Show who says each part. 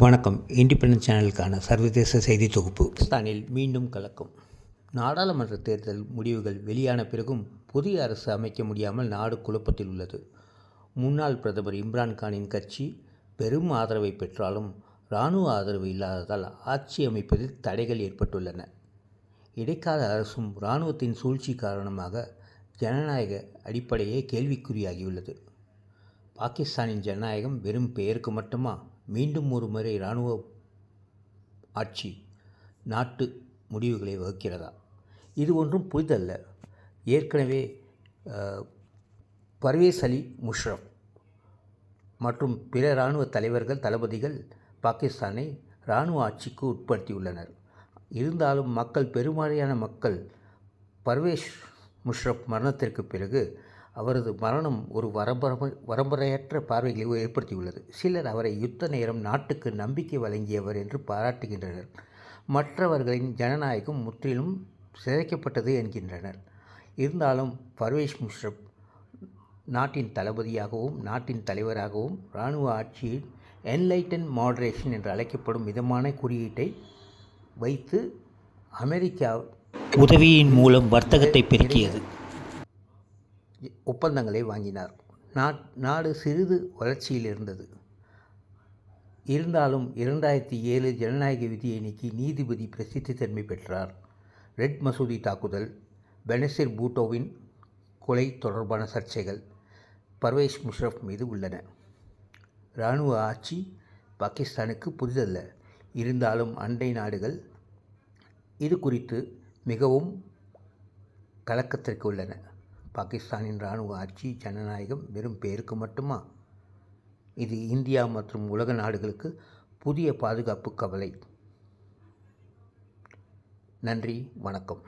Speaker 1: வணக்கம். இண்டிபெண்டன்ட் சேனலுக்கான சர்வதேச செய்தி தொகுப்பு. பாகிஸ்தானில் மீண்டும் கலக்கம். நாடாளுமன்ற தேர்தல் முடிவுகள் வெளியான பிறகும் புதிய அரசு அமைக்க முடியாமல் நாடு குழப்பத்தில் உள்ளது. முன்னாள் பிரதமர் இம்ரான்கானின் கட்சி பெரும் ஆதரவை பெற்றாலும் இராணுவ ஆதரவு இல்லாததால் ஆட்சி அமைப்பதில் தடைகள் ஏற்பட்டுள்ளன. இடைக்கால அரசும் இராணுவத்தின் சூழ்ச்சி காரணமாக ஜனநாயக அடிப்படையே கேள்விக்குறியாகியுள்ளது. பாகிஸ்தானின் ஜனநாயகம் வெறும் பெயருக்கு மட்டுமா? மீண்டும் ஒரு முறை இராணுவ ஆட்சி நாட்டு முடிவுகளை வகுக்கிறதா? இது ஒன்றும் புதிதல்ல. ஏற்கனவே பர்வேஸ் அலி முஷரப் மற்றும் பிற இராணுவ தலைவர்கள் தளபதிகள் பாகிஸ்தானை இராணுவ ஆட்சிக்கு உட்படுத்தியுள்ளனர். இருந்தாலும் பெரும்பாலான மக்கள் பர்வேஸ் முஷரப் மரணத்திற்கு பிறகு அவரது மரணம் ஒரு வரம்பரையற்ற பார்வைகளை ஏற்படுத்தியுள்ளது. சிலர் அவரை யுத்த நேரம் நாட்டுக்கு நம்பிக்கை வழங்கியவர் என்று பாராட்டுகின்றனர். மற்றவர்களின் ஜனநாயகம் முற்றிலும் சிதைக்கப்பட்டது என்கின்றனர். இருந்தாலும் பர்வேஸ் முஷரப் நாட்டின் தளபதியாகவும் நாட்டின் தலைவராகவும் இராணுவ ஆட்சியில் என்லைட்டன் மாடரேஷன் என்று அழைக்கப்படும் மிதமான குறியீட்டை வைத்து அமெரிக்கா உதவியின் மூலம் வர்த்தகத்தை பெருக்கியது. ஒப்பந்தங்களை வாங்கினார். நாடு சிறிது வளர்ச்சியில் இருந்தது. இருந்தாலும் 2007 ஜனநாயக விதியை நீக்கி நீதிபதி பிரசித்தி தன்மை பெற்றார். ரெட் மசூதி தாக்குதல், பெனசீர் பூட்டோவின் கொலை தொடர்பான சர்ச்சைகள் பர்வேஸ் முஷரப் மீது உள்ளன. இராணுவ ஆட்சி பாகிஸ்தானுக்கு புதிதல்ல. இருந்தாலும் அண்டை நாடுகள் இது குறித்து மிகவும் கலக்கத்திற்கு உள்ளன. பாகிஸ்தானின் இராணுவ ஆட்சி ஜனநாயகம் வெறும் பெயருக்கு மட்டுமா? இது இந்தியா மற்றும் உலக நாடுகளுக்கு புதிய பாதுகாப்பு கவலை. நன்றி, வணக்கம்.